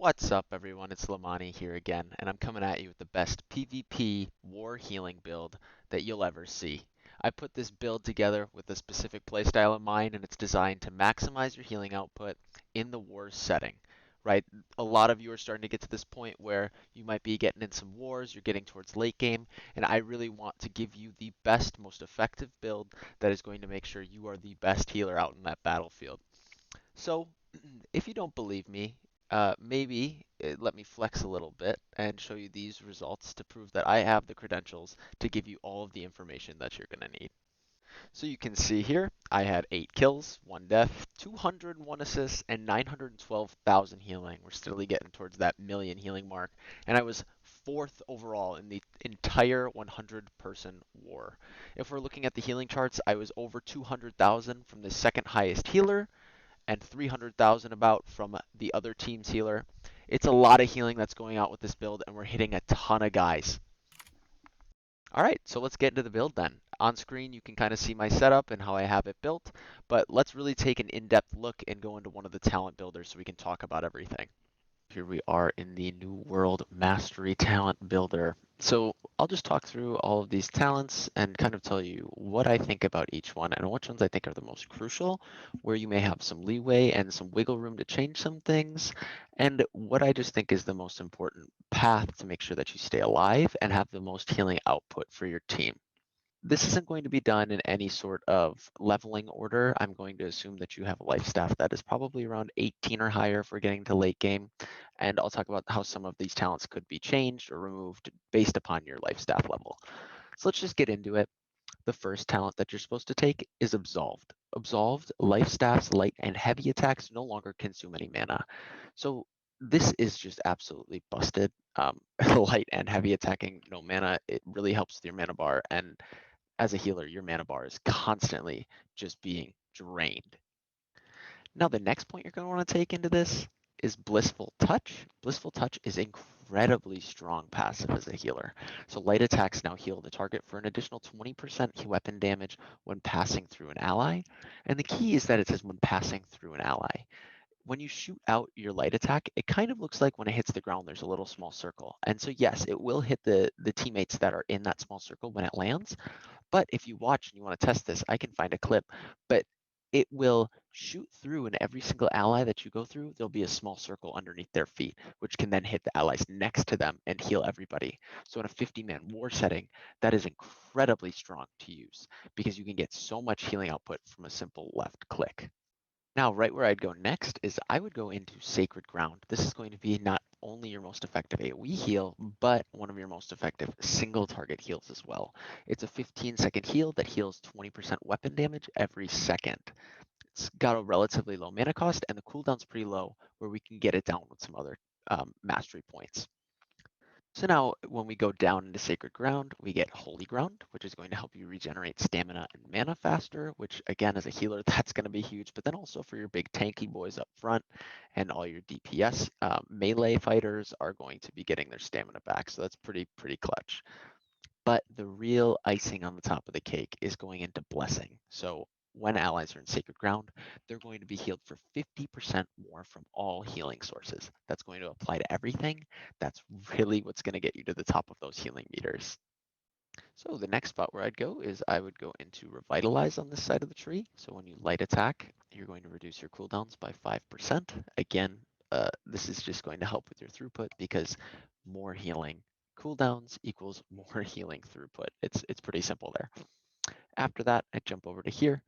What's up, everyone? It's Lamani here again, and I'm coming at you with the best PvP war healing build that you'll ever see. I put this build together with a specific playstyle in mind, and it's designed to maximize your healing output in the war setting. Right? A lot of you are starting to get to this point where you might be getting in some wars, you're getting towards late game, and I really want to give you the best, most effective build that is going to make sure you are the best healer out in that battlefield. So, if you don't believe me, maybe let me flex a little bit and show you these results to prove that I have the credentials to give you all of the information that you're going to need. So you can see here, I had 8 kills, 1 death, 201 assists, and 912,000 healing. We're steadily getting towards that million healing mark. And I was 4th overall in the entire 100-person war. If we're looking at the healing charts, I was over 200,000 from the second highest healer and 300,000 about from the other team's healer. It's a lot of healing that's going out with this build, and we're hitting a ton of guys. All right, so let's get into the build then. On screen, you can kind of see my setup and how I have it built, but let's really take an in-depth look and go into one of the talent builders so we can talk about everything. Here we are in the New World Mastery Talent Builder. So I'll just talk through all of these talents and kind of tell you what I think about each one and which ones I think are the most crucial, where you may have some leeway and some wiggle room to change some things, and what I just think is the most important path to make sure that you stay alive and have the most healing output for your team. This isn't going to be done in any sort of leveling order. I'm going to assume that you have a life staff that is probably around 18 or higher for getting to late game. And I'll talk about how some of these talents could be changed or removed based upon your life staff level. So let's just get into it. The first talent that you're supposed to take is Absolved. Absolved, life staffs, light and heavy attacks no longer consume any mana. So this is just absolutely busted. Light and heavy attacking no mana, it really helps with your mana bar, and as a healer, your mana bar is constantly just being drained. Now, the next point you're going to want to take into this is Blissful Touch. Blissful Touch is incredibly strong passive as a healer. So light attacks now heal the target for an additional 20% weapon damage when passing through an ally. And the key is that it says when passing through an ally. When you shoot out your light attack, it kind of looks like when it hits the ground, there's a little small circle. And so yes, it will hit the teammates that are in that small circle when it lands, but if you watch and you want to test this, I can find a clip, but it will shoot through, and every single ally that you go through, there'll be a small circle underneath their feet, which can then hit the allies next to them and heal everybody. So in a 50-man war setting, that is incredibly strong to use because you can get so much healing output from a simple left click. Now, right where I'd go next is I would go into Sacred Ground. This is going to be not only your most effective AoE heal, but one of your most effective single target heals as well. It's a 15-second heal that heals 20% weapon damage every second. It's got a relatively low mana cost, and the cooldown's pretty low, where we can get it down with some other mastery points. So now when we go down into Sacred Ground, we get Holy Ground, which is going to help you regenerate stamina and mana faster, which again, as a healer, that's going to be huge. But then also for your big tanky boys up front and all your DPS, melee fighters are going to be getting their stamina back. So that's pretty clutch. But the real icing on the top of the cake is going into Blessing. So when allies are in Sacred Ground, they're going to be healed for 50% more from all healing sources. That's going to apply to everything. That's really what's going to get you to the top of those healing meters. So the next spot where I'd go is I would go into Revitalize on this side of the tree. So when you light attack, you're going to reduce your cooldowns by 5%. Again, this is just going to help with your throughput because more healing cooldowns equals more healing throughput. It's pretty simple there. After that, I jump over to here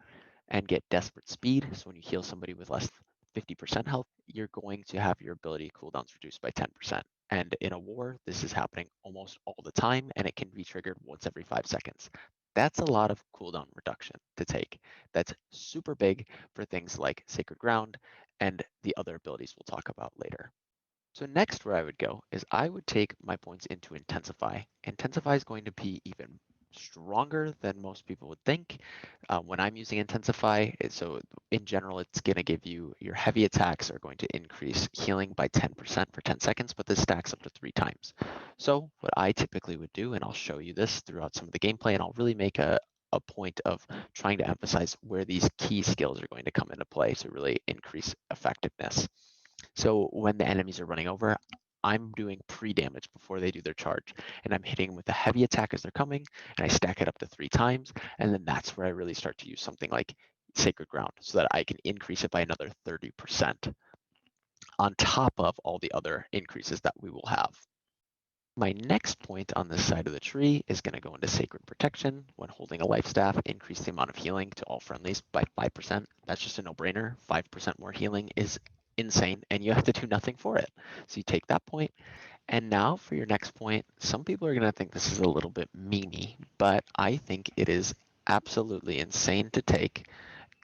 and get Desperate Speed. So when you heal somebody with less 50% health, you're going to have your ability cooldowns reduced by 10%. And in a war, this is happening almost all the time, and it can be triggered once every 5 seconds. That's a lot of cooldown reduction to take. That's super big for things like Sacred Ground and the other abilities we'll talk about later. So next where I would go is I would take my points into Intensify. Intensify is going to be even stronger than most people would think. When I'm using Intensify, so in general, it's going to give you your heavy attacks are going to increase healing by 10% for 10 seconds, but this stacks up to 3 times. So what I typically would do, and I'll show you this throughout some of the gameplay, and I'll really make a point of trying to emphasize where these key skills are going to come into play to really increase effectiveness. So when the enemies are running over, I'm doing pre-damage before they do their charge, and I'm hitting with a heavy attack as they're coming, and I stack it up to 3 times, and then that's where I really start to use something like Sacred Ground so that I can increase it by another 30% on top of all the other increases that we will have. My next point on this side of the tree is going to go into Sacred Protection. When holding a life staff, increase the amount of healing to all friendlies by 5%. That's just a no-brainer. 5% more healing is insane, and you have to do nothing for it. So you take that point, and now for your next point, some people are going to think this is a little bit memey, but I think it is absolutely insane to take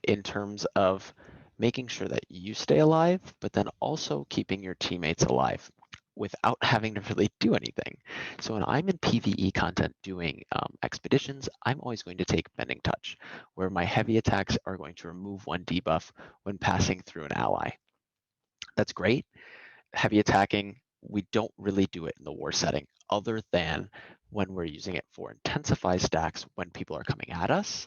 in terms of making sure that you stay alive, but then also keeping your teammates alive without having to really do anything. So when I'm in PvE content doing expeditions, I'm always going to take Bending Touch, where my heavy attacks are going to remove 1 debuff when passing through an ally. That's great. Heavy attacking, we don't really do it in the war setting other than when we're using it for intensify stacks when people are coming at us,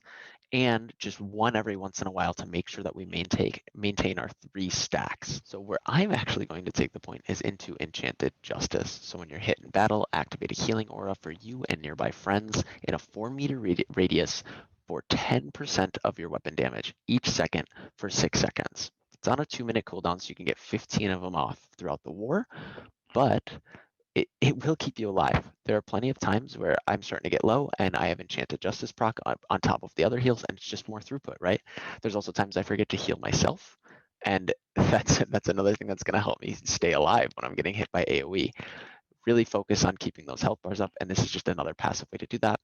and just one every once in a while to make sure that we maintain our 3 stacks. So where I'm actually going to take the point is into Enchanted Justice. So when you're hit in battle, activate a healing aura for you and nearby friends in a 4-meter radius for 10% of your weapon damage each second for 6 seconds. It's on a 2-minute cooldown, so you can get 15 of them off throughout the war, but it will keep you alive. There are plenty of times where I'm starting to get low and I have Enchanted Justice proc on top of the other heals, and it's just more throughput, right? There's also times I forget to heal myself, and that's another thing that's going to help me stay alive when I'm getting hit by AoE. Really focus on keeping those health bars up, and this is just another passive way to do that.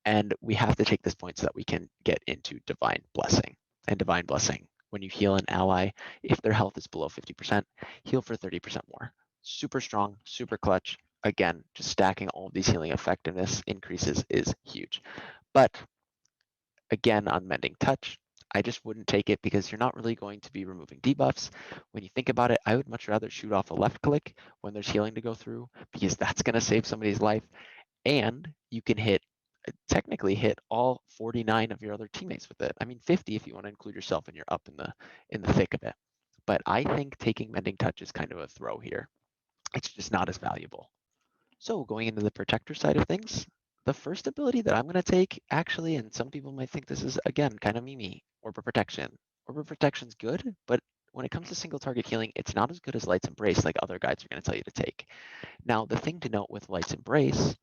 And we have to take this point so that we can get into Divine Blessing. And Divine Blessing, when you heal an ally, if their health is below 50%, heal for 30% more. Super strong, super clutch. Again, just stacking all of these healing effectiveness increases is huge. But again, on Mending Touch, I just wouldn't take it because you're not really going to be removing debuffs. When you think about it, I would much rather shoot off a left click when there's healing to go through, because that's going to save somebody's life, and you can technically hit all 49 of your other teammates with it. I mean, 50 if you want to include yourself and you're up in the thick of it. But I think taking Mending Touch is kind of a throw here. It's just not as valuable. So going into the Protector side of things, the first ability that I'm going to take, actually, and some people might think this is, again, kind of memey, Orb of Protection. Orb of Protection's good, but when it comes to single target healing, it's not as good as Light's Embrace like other guides are going to tell you to take. Now, the thing to note with Light's Embrace,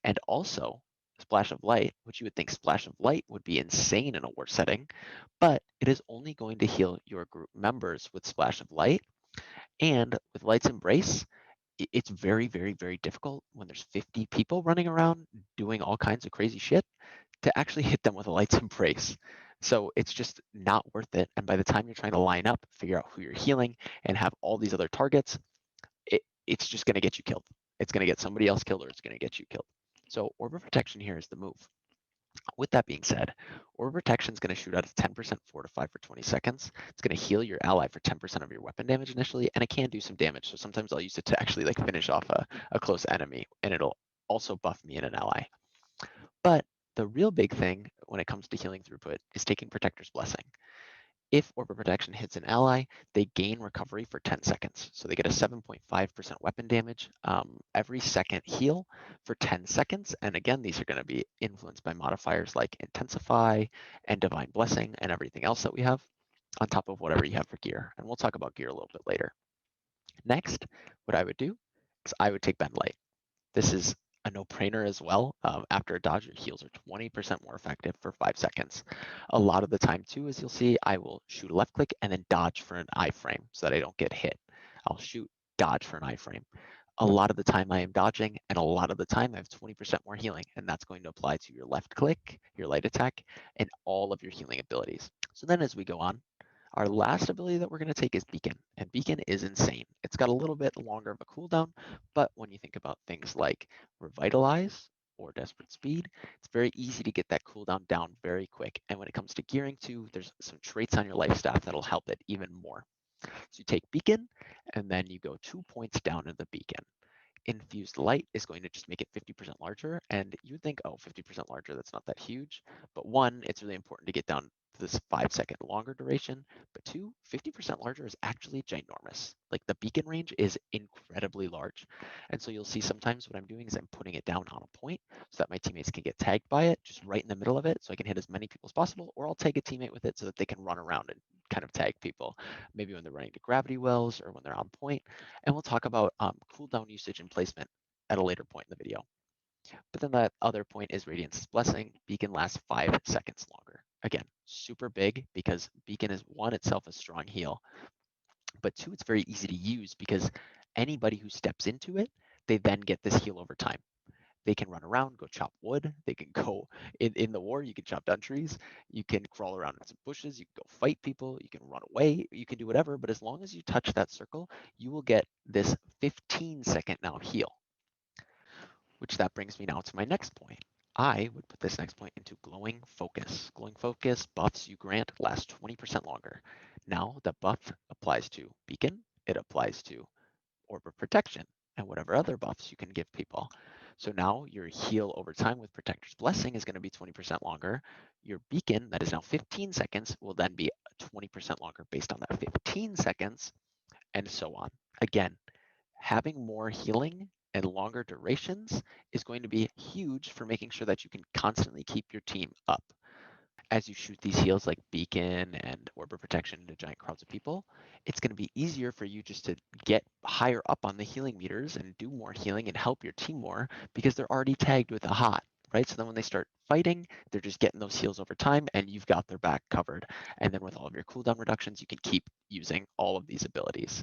and also Splash of Light, which you would think Splash of Light would be insane in a war setting, but it is only going to heal your group members with Splash of Light. And with Light's Embrace, it's very, very, very difficult when there's 50 people running around doing all kinds of crazy shit to actually hit them with a Light's Embrace. So it's just not worth it. And by the time you're trying to line up, figure out who you're healing, and have all these other targets, it's just going to get you killed. It's going to get somebody else killed, or it's going to get you killed. So Orb of Protection here is the move. With that being said, Orb of Protection is going to shoot out a 10% fortify for 20 seconds. It's going to heal your ally for 10% of your weapon damage initially, and it can do some damage. So sometimes I'll use it to actually like finish off a close enemy, and it'll also buff me and an ally. But the real big thing when it comes to healing throughput is taking Protector's Blessing. If Orb of Protection hits an ally, they gain recovery for 10 seconds. So they get a 7.5% weapon damage every second heal for 10 seconds. And again, these are going to be influenced by modifiers like Intensify and Divine Blessing and everything else that we have on top of whatever you have for gear. And we'll talk about gear a little bit later. Next, what I would do is I would take Bend Light. This is a no-brainer as well. After a dodge, your heals are 20% more effective for 5 seconds. A lot of the time too, as you'll see, I will shoot a left click and then dodge for an iframe so that I don't get hit. I'll shoot, dodge for an iframe. A lot of the time I am dodging, and a lot of the time I have 20% more healing, and that's going to apply to your left click, your light attack, and all of your healing abilities. So then as we go on, our last ability that we're going to take is Beacon, and Beacon is insane. It's got a little bit longer of a cooldown, but when you think about things like Revitalize or Desperate Speed, it's very easy to get that cooldown down very quick. And when it comes to gearing too, there's some traits on your Lifestaff that'll help it even more. So you take Beacon, and then you go 2 points down in the Beacon. Infused Light is going to just make it 50% larger, and you would think, oh, 50% larger, that's not that huge. But one, it's really important to get down this 5-second longer duration, but two, 50% larger is actually ginormous. Like the beacon range is incredibly large. And so you'll see sometimes what I'm doing is I'm putting it down on a point so that my teammates can get tagged by it, just right in the middle of it, so I can hit as many people as possible, or I'll tag a teammate with it so that they can run around and kind of tag people, maybe when they're running to gravity wells or when they're on point. And we'll talk about cooldown usage and placement at a later point in the video. But then that other point is Radiance's Blessing. Beacon lasts 5 seconds longer. Again, super big because Beacon is one itself a strong heal, but two, it's very easy to use because anybody who steps into it, they then get this heal over time. They can run around, go chop wood. They can go in the war. You can chop down trees. You can crawl around in some bushes. You can go fight people. You can run away. You can do whatever. But as long as you touch that circle, you will get this 15-second now heal. Which that brings me now to my next point. I would put this next point into glowing focus. Glowing focus buffs you grant last 20% longer. Now the buff applies to beacon. It applies to orb of protection and whatever other buffs you can give people. So now your heal over time with Protector's Blessing is going to be 20% longer. Your beacon, that is now 15 seconds, will then be 20% longer based on that 15 seconds, and so on. Again, having more healing and longer durations is going to be huge for making sure that you can constantly keep your team up. As you shoot these heals like Beacon and Orb of Protection into giant crowds of people, it's going to be easier for you just to get higher up on the healing meters and do more healing and help your team more because they're already tagged with a hot, right? So then when they start fighting, they're just getting those heals over time and you've got their back covered. And then with all of your cooldown reductions, you can keep using all of these abilities.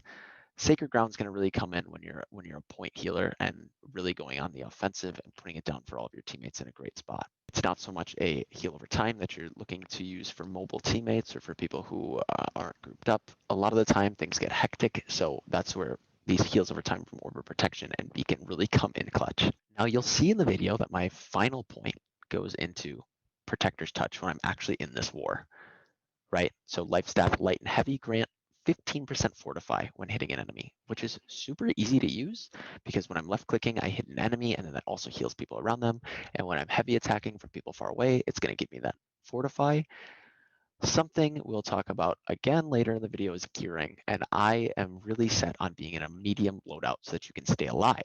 Sacred Ground's going to really come in when you're a point healer and really going on the offensive and putting it down for all of your teammates in a great spot. It's not so much a heal over time that you're looking to use for mobile teammates or for people who aren't grouped up. A lot of the time things get hectic, so that's where these heals over time from Orb of Protection and Beacon really come in clutch. Now you'll see in the video that my final point goes into Protector's Touch when I'm actually in this war, right? So Lifestaff Light and Heavy grant 15% fortify when hitting an enemy, which is super easy to use because when I'm left clicking, I hit an enemy and then that also heals people around them. And when I'm heavy attacking from people far away, it's going to give me that fortify. Something we'll talk about again later in the video is gearing, and I am really set on being in a medium loadout so that you can stay alive.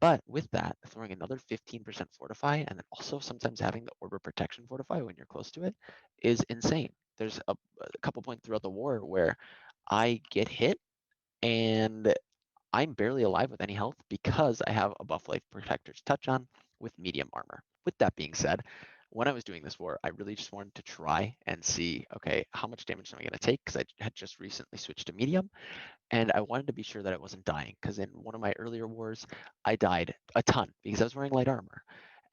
But with that, throwing another 15% fortify and then also sometimes having the Orb of Protection fortify when you're close to it is insane. There's a couple points throughout the war where I get hit and I'm barely alive with any health because I have a buff Life Protector's Touch on with medium armor. With that being said, when I was doing this war, I really just wanted to try and see, okay, how much damage am I going to take? Because I had just recently switched to medium. And I wanted to be sure that I wasn't dying because in one of my earlier wars, I died a ton because I was wearing light armor.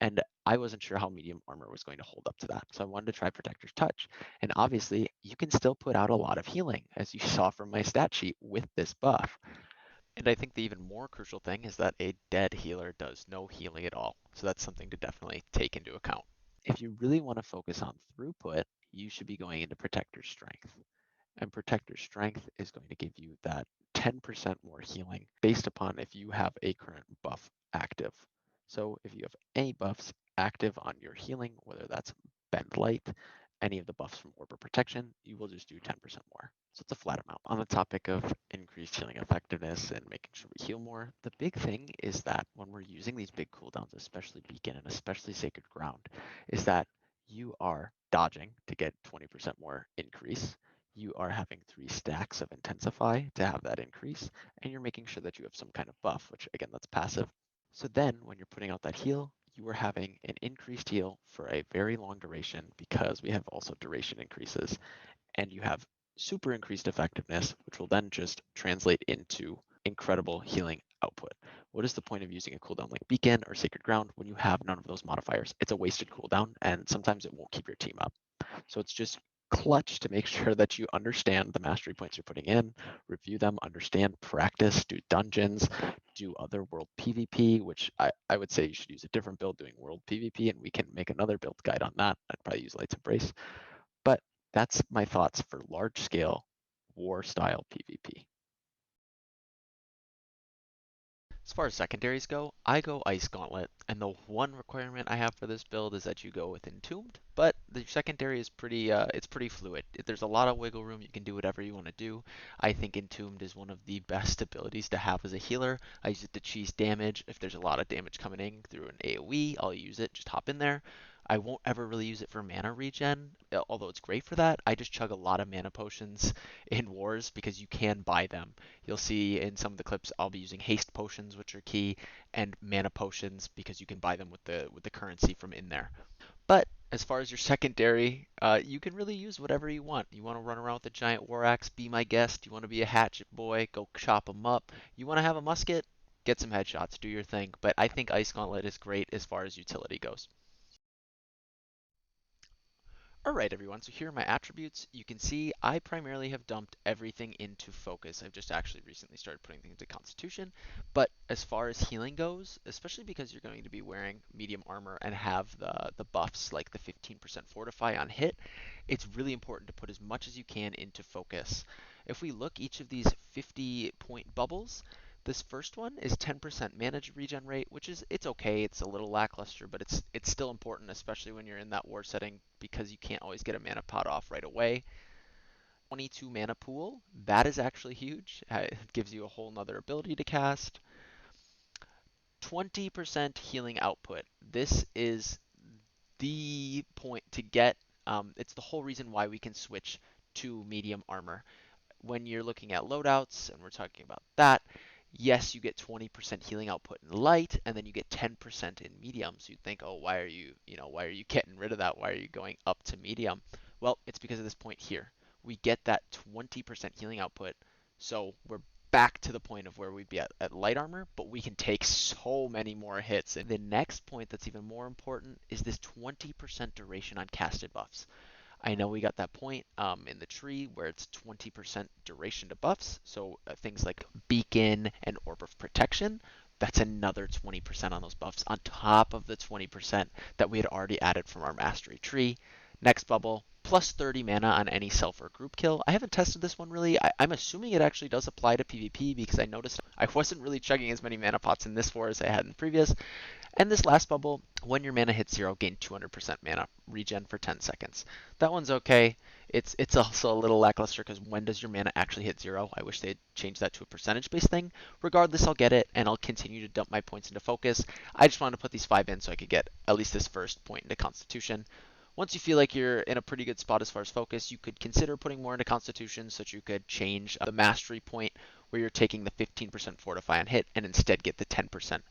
And I wasn't sure how medium armor was going to hold up to that. So I wanted to try Protector's Touch. And obviously, you can still put out a lot of healing, as you saw from my stat sheet with this buff. And I think the even more crucial thing is that a dead healer does no healing at all. So that's something to definitely take into account. If you really want to focus on throughput, you should be going into Protector's Strength. And Protector Strength is going to give you that 10% more healing based upon if you have a current buff active. So if you have any buffs active on your healing, whether that's Bend Light, any of the buffs from Orb of Protection, you will just do 10% more. So it's a flat amount. On the topic of increased healing effectiveness and making sure we heal more, the big thing is that when we're using these big cooldowns, especially Beacon and especially Sacred Ground, is that you are dodging to get 20% more increase. You are having 3 stacks of Intensify to have that increase, and you're making sure that you have some kind of buff, which again, that's passive. So then when you're putting out that heal, you are having an increased heal for a very long duration because we have also duration increases, and you have super increased effectiveness, which will then just translate into incredible healing output. What is the point of using a cooldown like Beacon or Sacred Ground when you have none of those modifiers? It's a wasted cooldown, and sometimes it won't keep your team up. So it's just clutch to make sure that you understand the mastery points you're putting in, review them, understand, practice, do dungeons, do other world PvP, which I would say you should use a different build doing world PvP, and we can make another build guide on that. I'd probably use Lights Embrace. But that's my thoughts for large scale war style PvP. As far as secondaries go, I go Ice Gauntlet, and the one requirement I have for this build is that you go with Entombed, but the secondary is it's pretty fluid. There's a lot of wiggle room, you can do whatever you want to do. I think Entombed is one of the best abilities to have as a healer. I use it to cheese damage. If there's a lot of damage coming in through an AoE, I'll use it, just hop in there. I won't ever really use it for mana regen, although it's great for that. I just chug a lot of mana potions in wars because you can buy them. You'll see in some of the clips I'll be using haste potions, which are key, and mana potions because you can buy them with the currency from in there. But as far as your secondary, you can really use whatever you want. You want to run around with a giant war axe, be my guest. You want to be a hatchet boy, go chop them up. You want to have a musket, get some headshots, do your thing. But I think Ice Gauntlet is great as far as utility goes. Alright everyone, so here are my attributes. You can see I primarily have dumped everything into focus. I've just actually recently started putting things into constitution. But as far as healing goes, especially because you're going to be wearing medium armor and have the buffs like the 15% fortify on hit, it's really important to put as much as you can into focus. If we look each of these 50-point bubbles, this first one is 10% mana regen rate, which is it's okay. It's a little lackluster, but it's still important, especially when you're in that war setting because you can't always get a mana pot off right away. 22 mana pool, that is actually huge. It gives you a whole nother ability to cast. 20% healing output. This is the point to get. It's the whole reason why we can switch to medium armor. When you're looking at loadouts, and we're talking about that, yes, you get 20% healing output in light, and then you get 10% in medium. So you'd think, oh, why are you getting rid of that? Why are you going up to medium? Well, it's because of this point here. We get that 20% healing output, so we're back to the point of where we'd be at light armor, but we can take so many more hits. And the next point that's even more important is this 20% duration on casted buffs. I know we got that point in the tree where it's 20% duration to buffs. So things like Beacon and Orb of Protection, that's another 20% on those buffs on top of the 20% that we had already added from our Mastery tree. Next bubble, plus 30 mana on any self or group kill. I haven't tested this one really. I'm assuming it actually does apply to PvP because I noticed I wasn't really chugging as many mana pots in this war as I had in previous. And this last bubble, when your mana hits 0, gain 200% mana regen for 10 seconds. That one's okay. It's also a little lackluster because when does your mana actually hit 0? I wish they'd change that to a percentage-based thing. Regardless, I'll get it, and I'll continue to dump my points into focus. I just wanted to put these 5 in so I could get at least this first point into Constitution. Once you feel like you're in a pretty good spot as far as focus, you could consider putting more into Constitution so that you could change the Mastery point where you're taking the 15% fortify on hit and instead get the 10%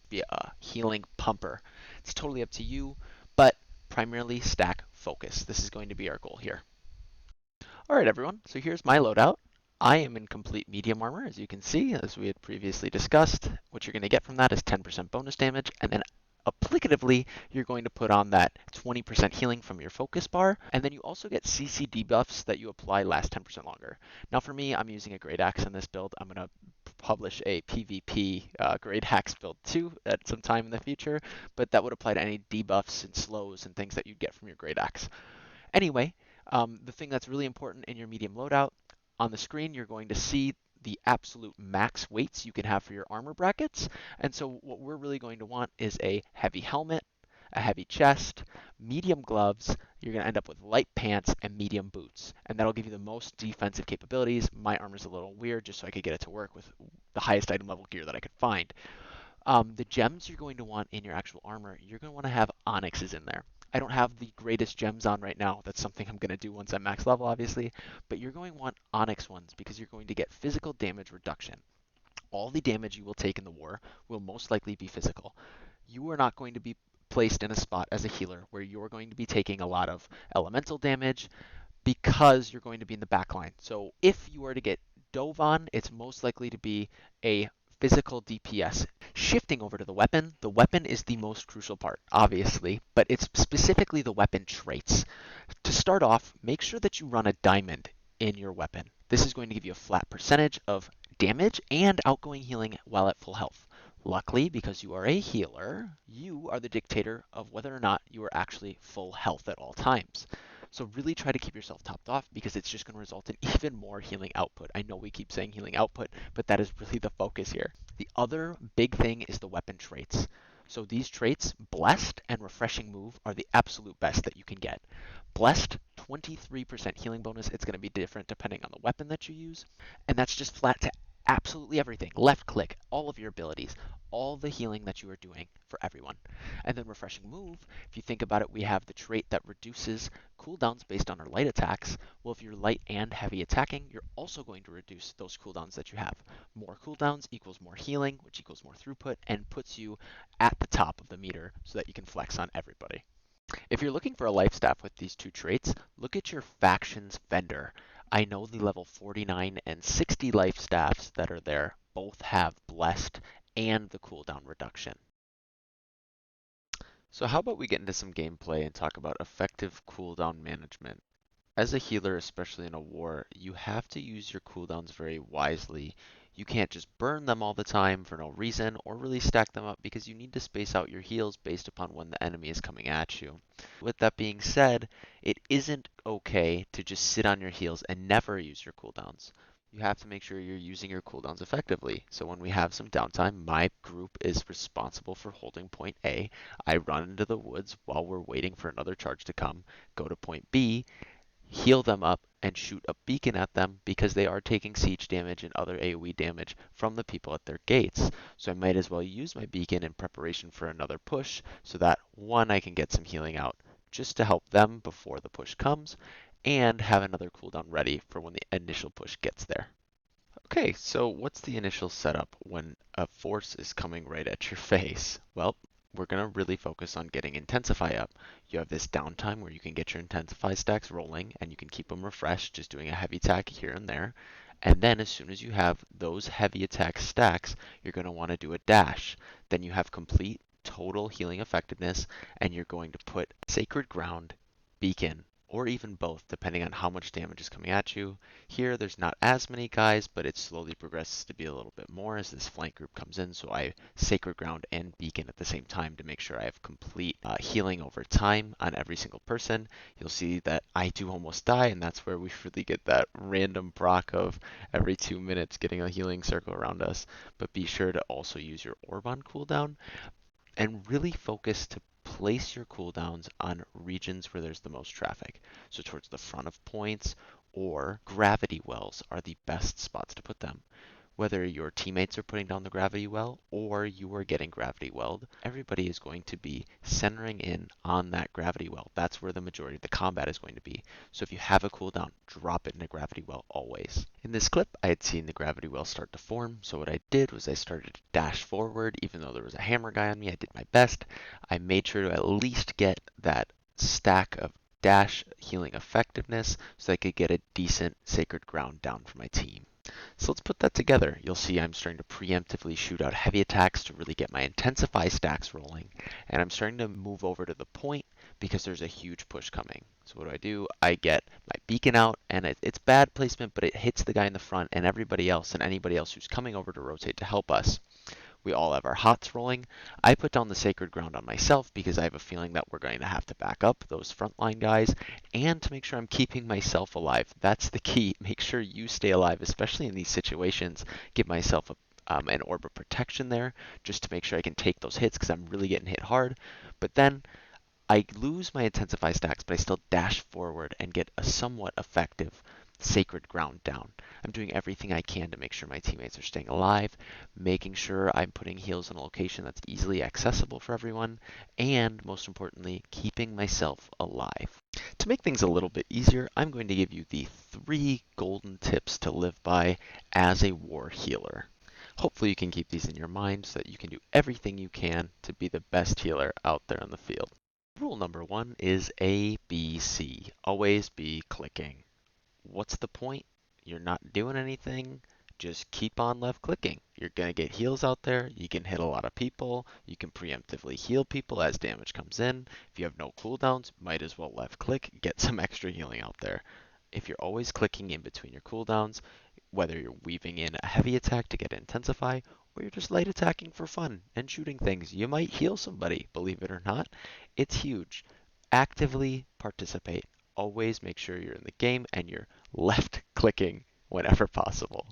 be a healing pumper. It's totally up to you, but primarily stack focus. This is going to be our goal here. Alright everyone, so here's my loadout. I am in complete medium armor, as you can see, as we had previously discussed. What you're going to get from that is 10% bonus damage, and then applicatively, you're going to put on that 20% healing from your focus bar, and then you also get CC debuffs that you apply last 10% longer. Now for me, I'm using a Great Axe in this build. I'm going to publish a PvP Great Axe build too at some time in the future, but that would apply to any debuffs and slows and things that you'd get from your Great Axe. Anyway, the thing that's really important in your medium loadout, on the screen you're going to see the absolute max weights you can have for your armor brackets. And so what we're really going to want is a heavy helmet, a heavy chest, medium gloves, you're going to end up with light pants and medium boots. And that'll give you the most defensive capabilities. My armor's a little weird just so I could get it to work with the highest item level gear that I could find. The gems you're going to want in your actual armor, you're going to want to have onyxes in there. I don't have the greatest gems on right now. That's something I'm going to do once I'm max level, obviously. But you're going to want onyx ones because you're going to get physical damage reduction. All the damage you will take in the war will most likely be physical. You are not going to be placed in a spot as a healer where you're going to be taking a lot of elemental damage because you're going to be in the back line. So if you were to get dove on, it's most likely to be a physical DPS. Shifting over to the weapon is the most crucial part, obviously, but it's specifically the weapon traits. To start off, make sure that you run a diamond in your weapon. This is going to give you a flat percentage of damage and outgoing healing while at full health. Luckily, because you are a healer, you are the dictator of whether or not you are actually full health at all times. So really try to keep yourself topped off because it's just going to result in even more healing output. I know we keep saying healing output, but that is really the focus here. The other big thing is the weapon traits. So these traits, Blessed and Refreshing Move, are the absolute best that you can get. Blessed, 23% healing bonus. It's going to be different depending on the weapon that you use. And that's just flat to absolutely everything. Left click, all of your abilities, all the healing that you are doing for everyone. And then Refreshing Move, if you think about it, we have the trait that reduces cooldowns based on our light attacks. Well, if you're light and heavy attacking, you're also going to reduce those cooldowns that you have. More cooldowns equals more healing, which equals more throughput, and puts you at the top of the meter so that you can flex on everybody. If you're looking for a life staff with these two traits, look at your factions vendor. I know the level 49 and 60 life staffs that are there both have Blessed and the cooldown reduction. So how about we get into some gameplay and talk about effective cooldown management? As a healer, especially in a war, you have to use your cooldowns very wisely. You can't just burn them all the time for no reason or really stack them up because you need to space out your heals based upon when the enemy is coming at you. With that being said, it isn't okay to just sit on your heals and never use your cooldowns. You have to make sure you're using your cooldowns effectively. So when we have some downtime, my group is responsible for holding point A. I run into the woods while we're waiting for another charge to come, go to point B, heal them up, and shoot a beacon at them because they are taking siege damage and other AoE damage from the people at their gates. So I might as well use my beacon in preparation for another push so that one, I can get some healing out just to help them before the push comes, and have another cooldown ready for when the initial push gets there. Okay, so what's the initial setup when a force is coming right at your face? Well, we're going to really focus on getting Intensify up. You have this downtime where you can get your Intensify stacks rolling and you can keep them refreshed, just doing a heavy attack here and there. And then as soon as you have those heavy attack stacks, you're going to want to do a dash. Then you have complete total healing effectiveness and you're going to put Sacred Ground, Beacon, or even both, depending on how much damage is coming at you. Here, there's not as many guys, but it slowly progresses to be a little bit more as this flank group comes in. So I Sacred Ground and Beacon at the same time to make sure I have complete healing over time on every single person. You'll see that I do almost die, and that's where we really get that random proc of every 2 minutes getting a healing circle around us. But be sure to also use your Orb on cooldown and really focus to place your cooldowns on regions where there's the most traffic. So towards the front of points or gravity wells are the best spots to put them. Whether your teammates are putting down the gravity well or you are getting gravity welled, everybody is going to be centering in on that gravity well. That's where the majority of the combat is going to be. So if you have a cooldown, drop it in a gravity well always. In this clip, I had seen the gravity well start to form, so what I did was I started to dash forward. Even though there was a hammer guy on me, I did my best. I made sure to at least get that stack of dash healing effectiveness so I could get a decent sacred ground down for my team. So let's put that together. You'll see I'm starting to preemptively shoot out heavy attacks to really get my Intensify stacks rolling. And I'm starting to move over to the point because there's a huge push coming. So what do? I get my beacon out, and it's bad placement, but it hits the guy in the front and everybody else and anybody else who's coming over to rotate to help us. We all have our HOTS rolling. I put down the Sacred Ground on myself because I have a feeling that we're going to have to back up those frontline guys and to make sure I'm keeping myself alive. That's the key. Make sure you stay alive, especially in these situations. Give myself an orb of protection there just to make sure I can take those hits because I'm really getting hit hard. But then I lose my Intensify stacks, but I still dash forward and get a somewhat effective Sacred Ground down. I'm doing everything I can to make sure my teammates are staying alive, making sure I'm putting heals in a location that's easily accessible for everyone, and most importantly, keeping myself alive. To make things a little bit easier, I'm going to give you the 3 golden tips to live by as a war healer. Hopefully you can keep these in your mind so that you can do everything you can to be the best healer out there in the field. Rule number 1 is ABC. Always be clicking. What's the point? You're not doing anything. Just keep on left clicking. You're going to get heals out there. You can hit a lot of people. You can preemptively heal people as damage comes in. If you have no cooldowns, might as well left click, get some extra healing out there. If you're always clicking in between your cooldowns, whether you're weaving in a heavy attack to get Intensify, or you're just light attacking for fun and shooting things, you might heal somebody, believe it or not. It's huge. Actively participate. Always make sure you're in the game and you're left clicking whenever possible.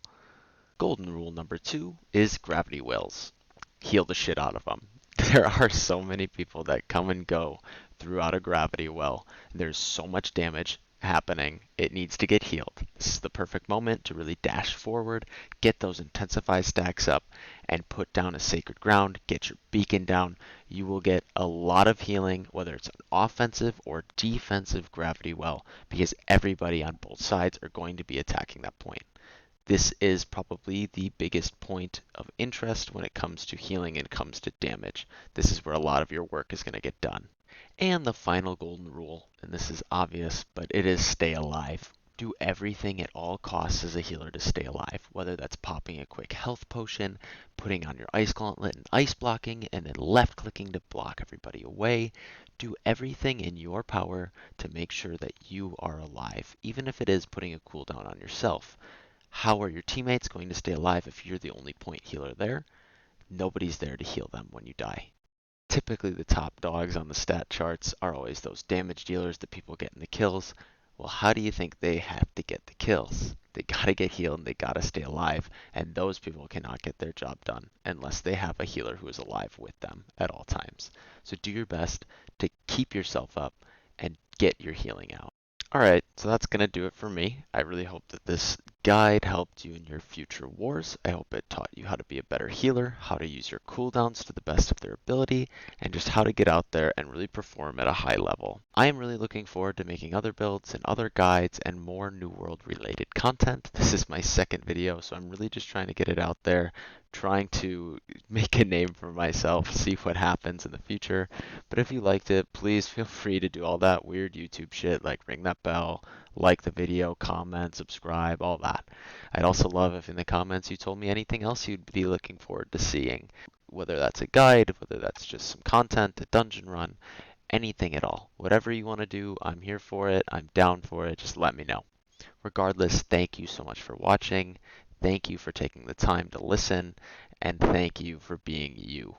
Golden rule number 2 is gravity wells. Heal the shit out of them. There are so many people that come and go throughout a gravity well. There's so much damage happening. It needs to get healed. This is the perfect moment to really dash forward, get those intensify stacks up, and put down a sacred ground, get your beacon down. You will get a lot of healing, whether it's an offensive or defensive gravity well, because everybody on both sides are going to be attacking that point. This is probably the biggest point of interest when it comes to healing and comes to damage. This is where a lot of your work is going to get done. And the final golden rule, and this is obvious, but it is stay alive. Do everything at all costs as a healer to stay alive, whether that's popping a quick health potion, putting on your ice gauntlet and ice blocking, and then left clicking to block everybody away. Do everything in your power to make sure that you are alive, even if it is putting a cooldown on yourself. How are your teammates going to stay alive if you're the only point healer there? Nobody's there to heal them when you die. Typically, the top dogs on the stat charts are always those damage dealers, the people getting the kills. Well, how do you think they have to get the kills? They gotta get healed and they gotta stay alive, and those people cannot get their job done unless they have a healer who is alive with them at all times. So do your best to keep yourself up and get your healing out. Alright, so that's going to do it for me. I really hope that this guide helped you in your future wars. I hope it taught you how to be a better healer, how to use your cooldowns to the best of their ability, and just how to get out there and really perform at a high level. I am really looking forward to making other builds and other guides and more New World related content. This is my second video, so I'm really just trying to get it out there, trying to make a name for myself, see what happens in the future. But if you liked it, please feel free to do all that weird YouTube shit like ring that bell, like the video, comment, subscribe, all that. I'd also love if in the comments you told me anything else you'd be looking forward to seeing, whether that's a guide, whether that's just some content, a dungeon run, anything at all. Whatever you want to do, I'm here for it. I'm down for it. Just let me know. Regardless, thank you so much for watching. Thank you for taking the time to listen, and thank you for being you.